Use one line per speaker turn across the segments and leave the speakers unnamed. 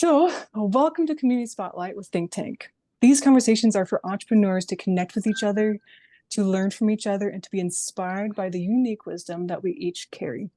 Welcome to Community Spotlight with Think Tank. These conversations are for entrepreneurs to connect with each other, to learn from each other, and to be inspired by the unique wisdom that we each carry.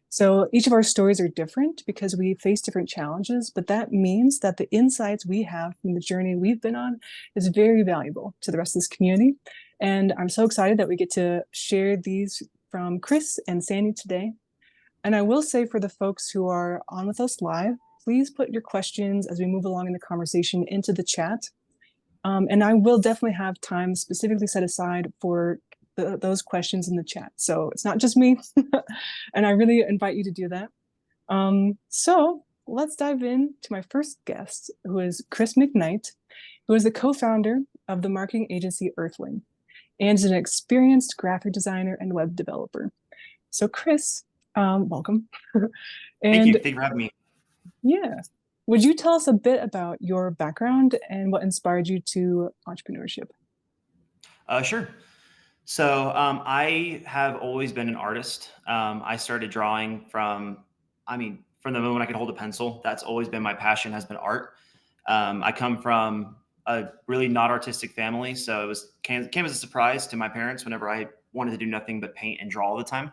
So each of our stories are different because we face different challenges, but that means that the insights we have from the journey we've been on is very valuable to the rest of this community. And I'm so excited that we get to share these from Chris and Sandy today. And I will say for the folks who are on with us live, please put your questions as we move along in the conversation into the chat. And I will definitely have time specifically set aside for those questions in the chat. So it's not just me. And I really invite you to do that. So let's dive in to my first guest, who is Chris McKnight, who is the co-founder of the marketing agency Earthling and is an experienced graphic designer and web developer. So Chris, welcome.
Thank you.
And
Thank you for having me.
yeah, would you tell us a bit about your background and what inspired you to entrepreneurship?
Sure. I have always been an artist. I started drawing from the moment I could hold a pencil. That's always been my passion, has been art. I come from a really not artistic family, so came as a surprise to my parents whenever I wanted to do nothing but paint and draw all the time.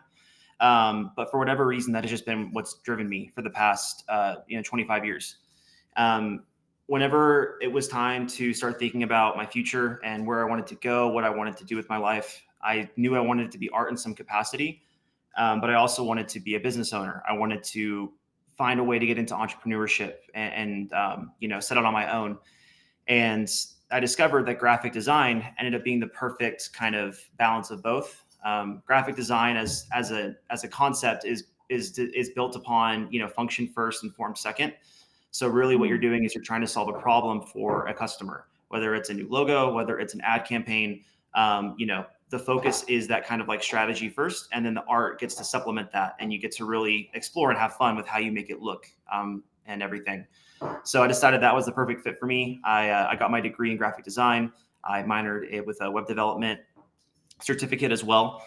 But for whatever reason, that has just been what's driven me for the past 25 years. Um, Whenever it was time to start thinking about my future and where I wanted to go, what I wanted to do with my life, I knew I wanted it to be art in some capacity, but I also wanted to be a business owner. I wanted to find a way to get into entrepreneurship and set out on my own. And I discovered that graphic design ended up being the perfect kind of balance of both. Graphic design as a concept is built upon function first and form second. So really what you're doing is you're trying to solve a problem for a customer, whether it's a new logo, whether it's an ad campaign. The focus is that kind of like strategy first, and then the art gets to supplement that, and you get to really explore and have fun with how you make it look and everything. So I decided that was the perfect fit for me. I got my degree in graphic design. I minored with a web development certificate as well,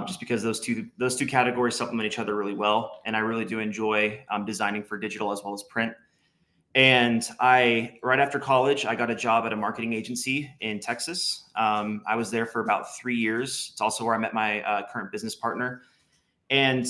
just because those two categories supplement each other really well. And I really do enjoy designing for digital as well as print. And right after college, I got a job at a marketing agency in Texas. I was there for about 3 years. It's also where I met my current business partner. And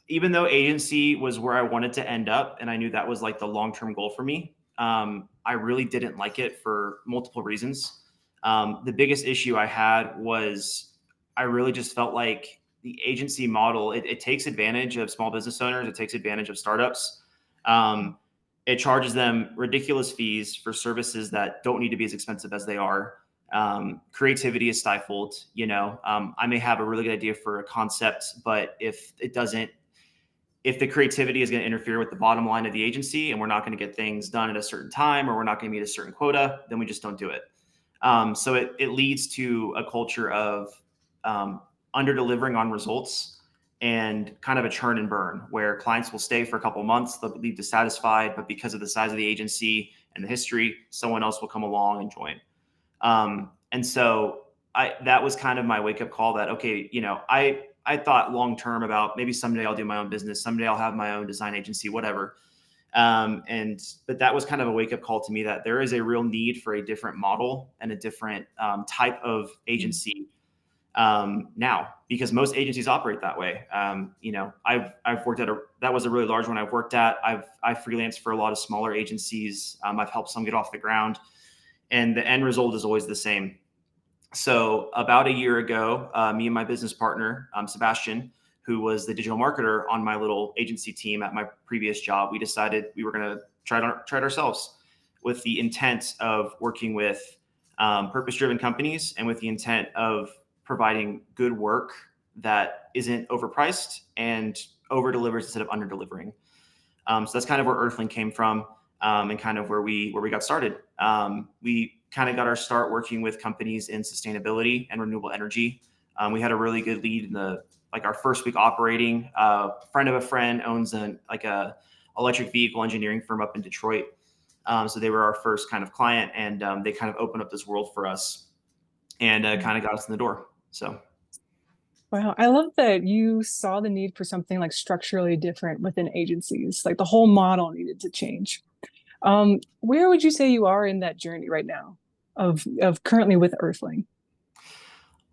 even though agency was where I wanted to end up, and I knew that was like the long-term goal for me, I really didn't like it for multiple reasons. The biggest issue I had was I really just felt like the agency model, it takes advantage of small business owners. It takes advantage of startups. It charges them ridiculous fees for services that don't need to be as expensive as they are. Creativity is stifled. I may have a really good idea for a concept, but if the creativity is going to interfere with the bottom line of the agency and we're not going to get things done at a certain time, or we're not going to meet a certain quota, then we just don't do it. So it leads to a culture of under delivering on results and kind of a churn and burn, where clients will stay for a couple of months, they'll leave dissatisfied, but because of the size of the agency and the history, someone else will come along and join. And so that was kind of my wake up call that, okay, I thought long term about maybe someday I'll do my own business, someday I'll have my own design agency, whatever. But that was kind of a wake up call to me that there is a real need for a different model and a different type of agency now, because most agencies operate that way. I've worked that was a really large one I've worked at. I've freelanced for a lot of smaller agencies. I've helped some get off the ground, and the end result is always the same. So about a year ago, me and my business partner, Sebastian, who was the digital marketer on my little agency team at my previous job, we decided we were going to try it ourselves, with the intent of working with purpose-driven companies and with the intent of providing good work that isn't overpriced and over delivers instead of under delivering. So that's kind of where Earthling came from, and kind of where we got started. We kind of got our start working with companies in sustainability and renewable energy. We had a really good lead in our first week operating. Friend of a friend owns a electric vehicle engineering firm up in Detroit. So they were our first kind of client, and they kind of opened up this world for us and kind of got us in the door. So.
Wow, I love that you saw the need for something like structurally different within agencies. Like the whole model needed to change. Where would you say you are in that journey right now of currently with Earthling?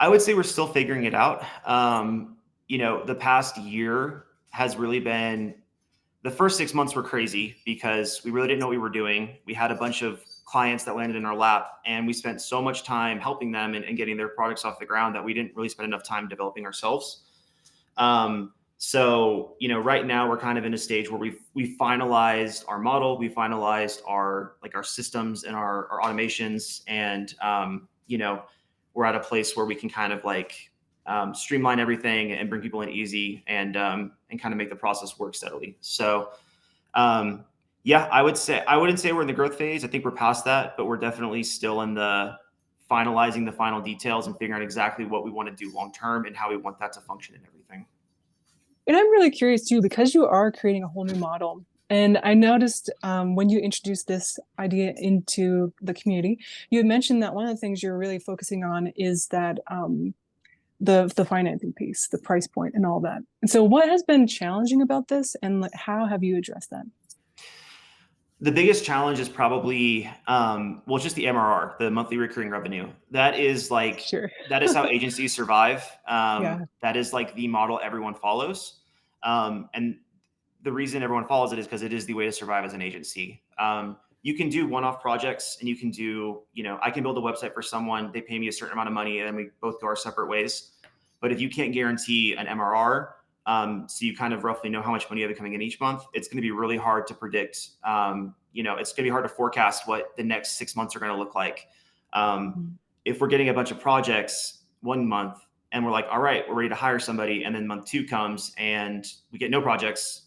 I would say we're still figuring it out. The past year has really been the first 6 months were crazy because we really didn't know what we were doing. We had a bunch of clients that landed in our lap, and we spent so much time helping them and getting their products off the ground that we didn't really spend enough time developing ourselves. Right now we're kind of in a stage where we finalized our model, we finalized our systems and our automations, and we're at a place where we can kind of streamline everything and bring people in easy and kind of make the process work steadily. So yeah, I wouldn't say we're in the growth phase. I think we're past that, but we're definitely still in the finalizing the final details and figuring out exactly what we want to do long term and how we want that to function and everything.
And I'm really curious too, because you are creating a whole new model. And I noticed when you introduced this idea into the community, you had mentioned that one of the things you're really focusing on is that the financing piece, the price point, and all that. And so, what has been challenging about this, and how have you addressed that?
The biggest challenge is probably, it's just the MRR, the monthly recurring revenue.
Sure.
That is how agencies survive.
Yeah.
That is like the model everyone follows. And the reason everyone follows it is because it is the way to survive as an agency. You can do one-off projects and you can do, I can build a website for someone, they pay me a certain amount of money and then we both go our separate ways. But if you can't guarantee an MRR, so you kind of roughly know how much money you have coming in each month, it's going to be really hard to predict. It's going to be hard to forecast what the next 6 months are going to look like. If we're getting a bunch of projects one month and we're like, all right, we're ready to hire somebody, and then month two comes and we get no projects,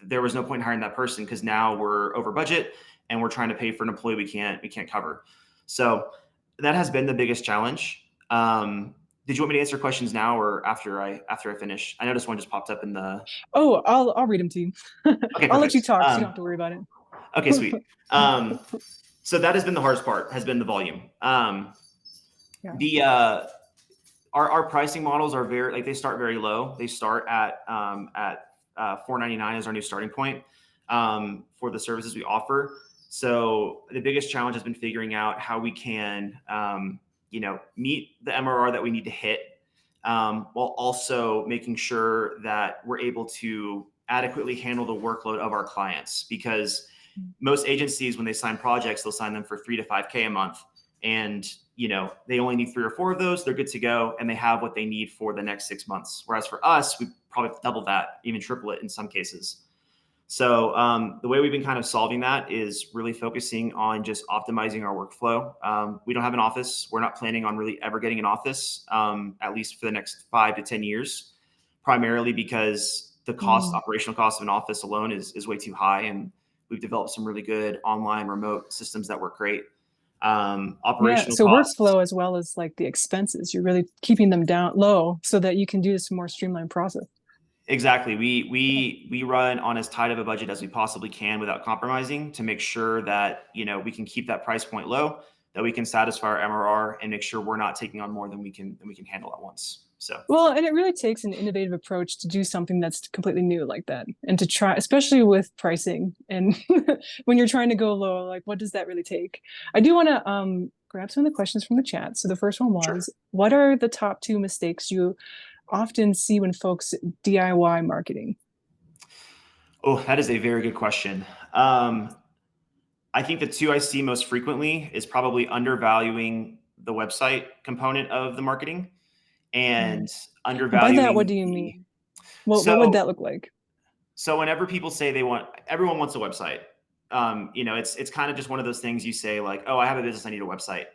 there was no point in hiring that person because now we're over budget and we're trying to pay for an employee we can't cover. So that has been the biggest challenge. Did you want me to answer questions now or after I finish? I noticed one just popped up in the.
Oh, I'll read them to you.
Okay,
I'll let you
perfect.
talk, so you don't have to worry about
Okay, sweet.
it.
So that has been the hardest part, has been the volume.
Yeah.
The our pricing models are they start very low. They start at $4.99 is our new starting point for the services we offer. So the biggest challenge has been figuring out how we can meet the MRR that we need to hit, while also making sure that we're able to adequately handle the workload of our clients. Because most agencies, when they sign projects, they'll sign them for 3 to 5K a month. And, they only need 3 or 4 of those, they're good to go. And they have what they need for the next 6 months. Whereas for us, we probably double that, even triple it in some cases. So the way we've been kind of solving that is really focusing on just optimizing our workflow. We don't have an office. We're not planning on really ever getting an office, at least for the next 5 to 10 years, primarily because the operational cost of an office alone is way too high. And we've developed some really good online remote systems that work great.
Yeah,
Operational
so
costs.
workflow as well as like the expenses, you're really keeping them down low so that you can do this more streamlined process.
Exactly. We run on as tight of a budget as we possibly can without compromising to make sure that, we can keep that price point low, that we can satisfy our MRR and make sure we're not taking on more than we can handle at once. So
Well, and it really takes an innovative approach to do something that's completely new like that and to try, especially with pricing and when you're trying to go low, like what does that really take? I do want to grab some of the questions from the chat. So the first one
sure.
was, what are the top 2 mistakes you often see when folks DIY marketing?
Oh, that is a very good question. I think the 2 I see most frequently is probably undervaluing the website component of the marketing and
And by that, what
undervaluing
do you
the.
mean? What would
So
that look like?
So whenever people say everyone wants a website. It's kind of just one of those things you say like, oh, I have a business, I need a website.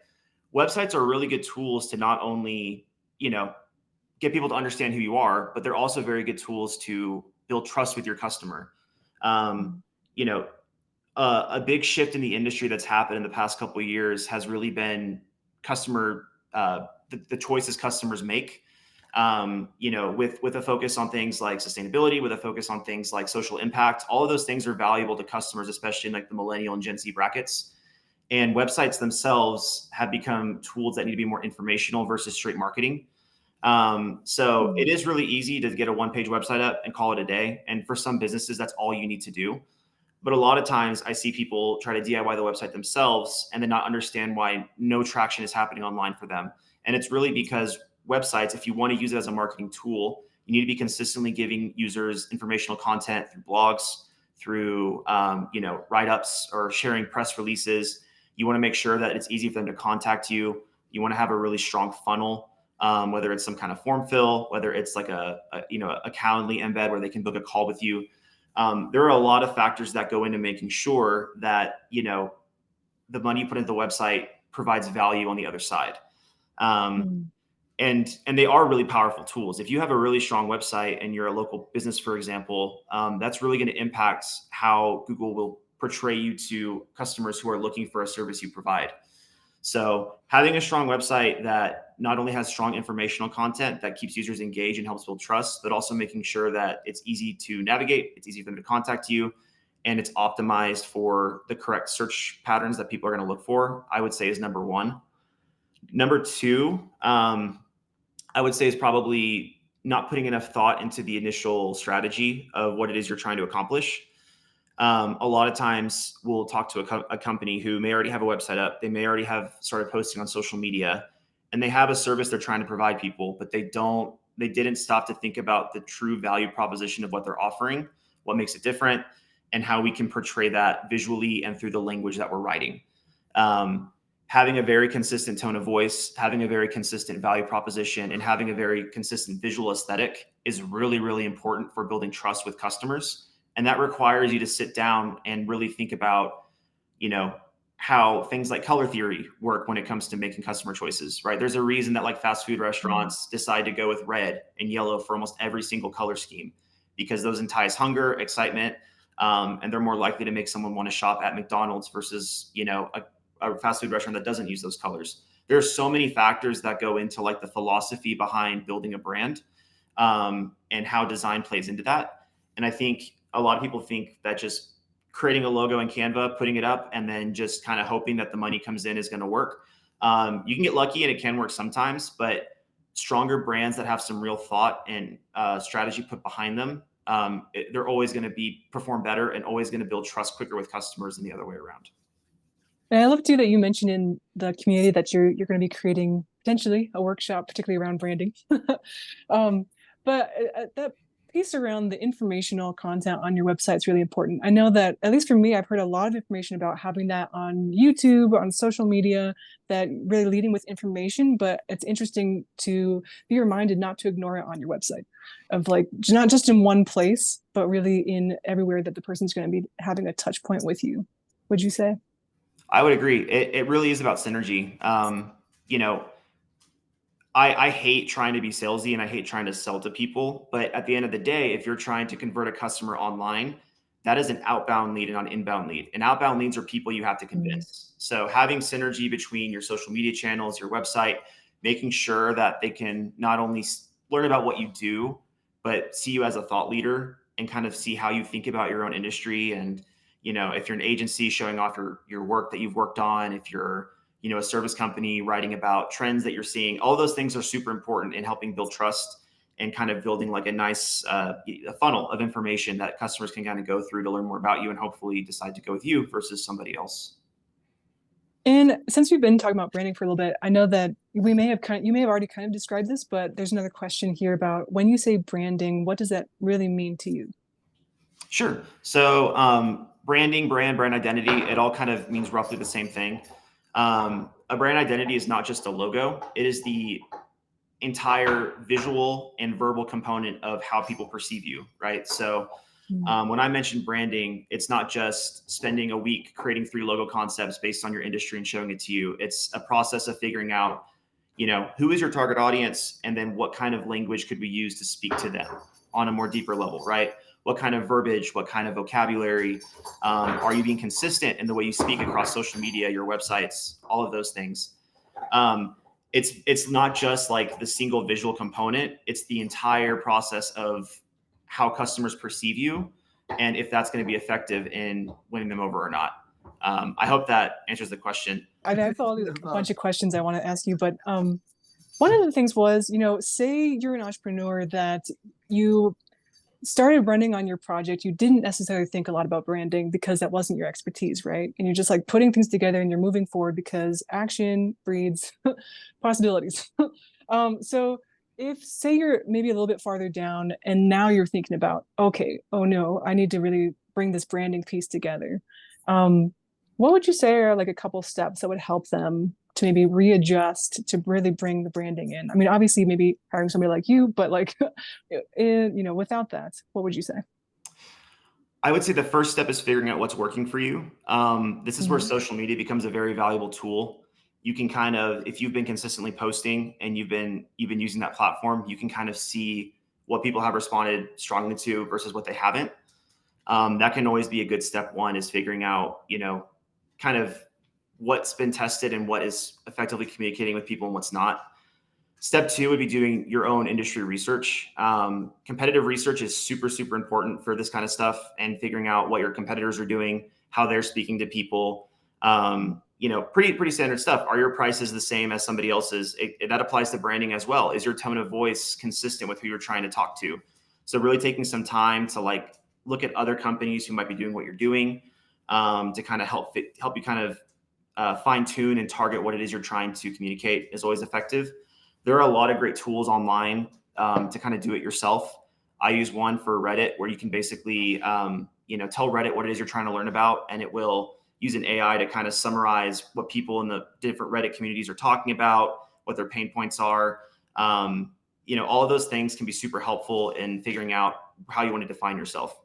Websites are really good tools to not only, get people to understand who you are, but they're also very good tools to build trust with your customer. Um, you know, a big shift in the industry that's happened in the past couple of years has really been the choices customers make. With a focus on things like sustainability, with a focus on things like social impact. All of those things are valuable to customers, especially in like the millennial and Gen Z brackets. And websites themselves have become tools that need to be more informational versus straight marketing. So it is really easy to get a one-page website up and call it a day. And for some businesses, that's all you need to do. But a lot of times I see people try to DIY the website themselves and then not understand why no traction is happening online for them. And it's really because websites, if you want to use it as a marketing tool, you need to be consistently giving users informational content through blogs, through write-ups or sharing press releases. You want to make sure that it's easy for them to contact you. You want to have a really strong funnel, whether it's some kind of form fill, whether it's like a Calendly embed where they can book a call with you. There are a lot of factors that go into making sure that the money you put into the website provides value on the other side. And they are really powerful tools. If you have a really strong website and you're a local business, for example, that's really going to impact how Google will portray you to customers who are looking for a service you provide. So having a strong website that not only has strong informational content that keeps users engaged and helps build trust, but also making sure that it's easy to navigate, it's easy for them to contact you, and it's optimized for the correct search patterns that people are going to look for, I would say is number one. Number two, I would say is probably not putting enough thought into the initial strategy of what it is you're trying to accomplish. A lot of times we'll talk to a company who may already have a website up. They may already have started posting on social media, and they have a service they're trying to provide people, but they didn't stop to think about the true value proposition of what they're offering, what makes it different, and how we can portray that visually and through the language that we're writing. Having a very consistent tone of voice, having a very consistent value proposition, and having a very consistent visual aesthetic is really, really important for building trust with customers. And that requires you to sit down and really think about, how things like color theory work when it comes to making customer choices, right? There's a reason that like fast food restaurants decide to go with red and yellow for almost every single color scheme, because those entice hunger, excitement, and they're more likely to make someone want to shop at McDonald's versus, a fast food restaurant that doesn't use those colors. There's so many factors that go into like the philosophy behind building a brand, and how design plays into that. And I think a lot of people think that just creating a logo in Canva, putting it up, and then just kind of hoping that the money comes in is going to work. You can get lucky and it can work sometimes, but stronger brands that have some real thought and strategy put behind them, they're always going to perform better and always going to build trust quicker with customers than the other way around.
And I love too that you mentioned in the community that you're going to be creating potentially a workshop, particularly around branding. But that piece around the informational content on your website is really important. I know that, at least for me, I've heard a lot of information about having that on YouTube, on social media, that really leading with information, but it's interesting to be reminded not to ignore it on your website, of like, not just in one place, but really in everywhere that the person's going to be having a touch point with you. Would you say?
I would agree. It really is about synergy. I hate trying to be salesy and I hate trying to sell to people. But at the end of the day, if you're trying to convert a customer online, that is an outbound lead and not an inbound lead. And outbound leads are people you have to convince. So having synergy between your social media channels, your website, making sure that they can not only learn about what you do, but see you as a thought leader and kind of see how you think about your own industry. And, if you're an agency, showing off your work that you've worked on, if you're a service company, writing about trends that you're seeing, all those things are super important in helping build trust and kind of building like a nice a funnel of information that customers can kind of go through to learn more about you and hopefully decide to go with you versus somebody else.
And since we've been talking about branding for a little bit, I know that you may have already kind of described this, but there's another question here about when you say branding, what does that really mean to you?
Sure. So branding, brand identity, it all kind of means roughly the same thing. A brand identity is not just a logo. It is the entire visual and verbal component of how people perceive you, right? So when I mention branding, it's not just spending a week creating 3 logo concepts based on your industry and showing it to you. It's a process of figuring out, who is your target audience, and then what kind of language could we use to speak to them on a more deeper level, right? What kind of verbiage, what kind of vocabulary, are you being consistent in the way you speak across social media, your websites, all of those things. It's not just like the single visual component, it's the entire process of how customers perceive you and if that's going to be effective in winning them over or not. I hope that answers the question.
I have a bunch of questions I want to ask you, but one of the things was, say you're an entrepreneur that you started running on your project, you didn't necessarily think a lot about branding because that wasn't your expertise, right? And you're just like putting things together and you're moving forward because action breeds possibilities. So if say you're maybe a little bit farther down and now you're thinking about, okay, oh no, I need to really bring this branding piece together. Um, what would you say are like a couple steps that would help them to maybe readjust to really bring the branding in? I mean, obviously maybe hiring somebody like you, but like without that, what would you say?
I would say the first step is figuring out what's working for you. This is where
Mhm.
social media becomes a very valuable tool. You can kind of, if you've been consistently posting and you've been using that platform, you can kind of see what people have responded strongly to versus what they haven't. That can always be a good step one, is figuring out, kind of what's been tested and what is effectively communicating with people and what's not. Step two would be doing your own industry research. Competitive research is super, super important for this kind of stuff, and figuring out what your competitors are doing, how they're speaking to people. Pretty standard stuff. Are your prices the same as somebody else's? That applies to branding as well. Is your tone of voice consistent with who you're trying to talk to? So really taking some time to like look at other companies who might be doing what you're doing, to kind of help you kind of fine tune and target what it is you're trying to communicate is always effective. There are a lot of great tools online to kind of do it yourself. I use one for Reddit where you can basically, tell Reddit what it is you're trying to learn about, and it will use an AI to kind of summarize what people in the different Reddit communities are talking about, what their pain points are. All of those things can be super helpful in figuring out how you want to define yourself.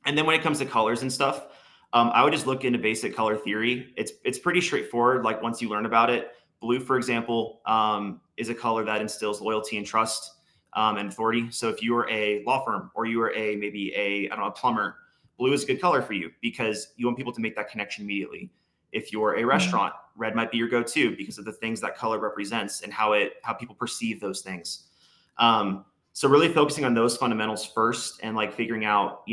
And then when it comes to colors and stuff, I would just look into basic color theory. It's pretty straightforward. Like once you learn about it, blue, for example, is a color that instills loyalty and trust, and authority. So if you are a law firm or you are maybe a I don't know, a plumber, blue is a good color for you because you want people to make that connection immediately. If you're a
Mhm.
restaurant, red might be your go-to because of the things that color represents and how people perceive those things. So really focusing on those fundamentals first, and like figuring out,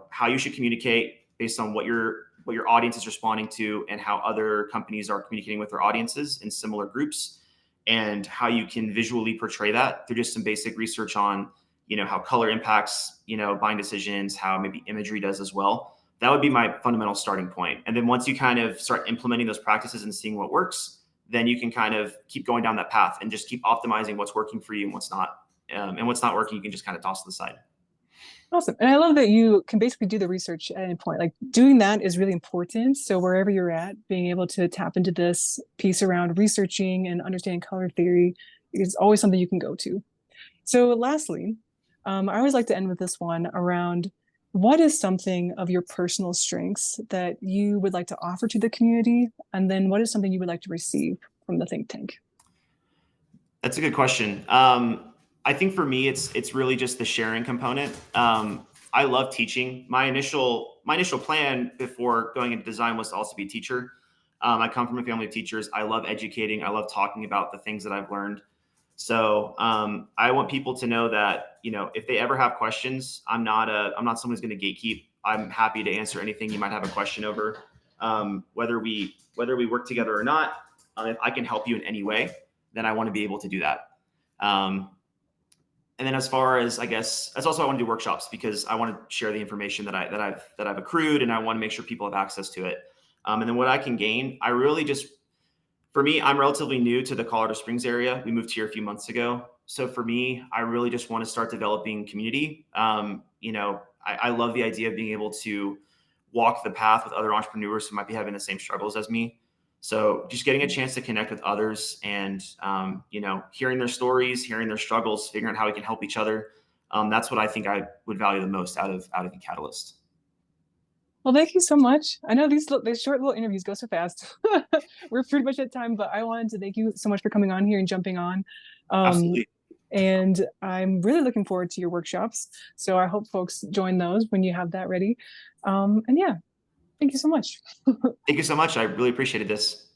how you should communicate based on what your audience is responding to and how other companies are communicating with their audiences in similar groups, and how you can visually portray that through just some basic research on, how color impacts, buying decisions, how maybe imagery does as well. That would be my fundamental starting point. And then once you kind of start implementing those practices and seeing what works, then you can kind of keep going down that path and just keep optimizing what's working for you and what's not. And what's not working, you can just kind of toss to the side.
Awesome. And I love that you can basically do the research at any point. Like doing that is really important. So wherever you're at, being able to tap into this piece around researching and understanding color theory is always something you can go to. So lastly, I always like to end with this one around what is something of your personal strengths that you would like to offer to the community? And then what is something you would like to receive from the think tank?
That's a good question. I think for me, it's really just the sharing component. I love teaching. My initial plan before going into design was to also be a teacher. I come from a family of teachers. I love educating. I love talking about the things that I've learned. So I want people to know that, if they ever have questions, I'm not someone who's going to gatekeep. I'm happy to answer anything you might have a question over, whether we work together or not. If I can help you in any way, then I want to be able to do that. Um, and then as far as, I guess, that's also why I want to do workshops, because I want to share the information that I've accrued, and I want to make sure people have access to it. And then what I can gain, I really just, for me, I'm relatively new to the Colorado Springs area. We moved here a few months ago. So for me, I really just want to start developing community. I love the idea of being able to walk the path with other entrepreneurs who might be having the same struggles as me. So just getting a chance to connect with others, and, hearing their stories, hearing their struggles, figuring out how we can help each other. That's what I think I would value the most out of the Catalyst.
Well, thank you so much. I know these short little interviews go so fast. We're pretty much at time, but I wanted to thank you so much for coming on here and jumping on. Um,
Absolutely.
and I'm really looking forward to your workshops. So I hope folks join those when you have that ready. And yeah, thank you so much.
Thank you so much. I really appreciated this.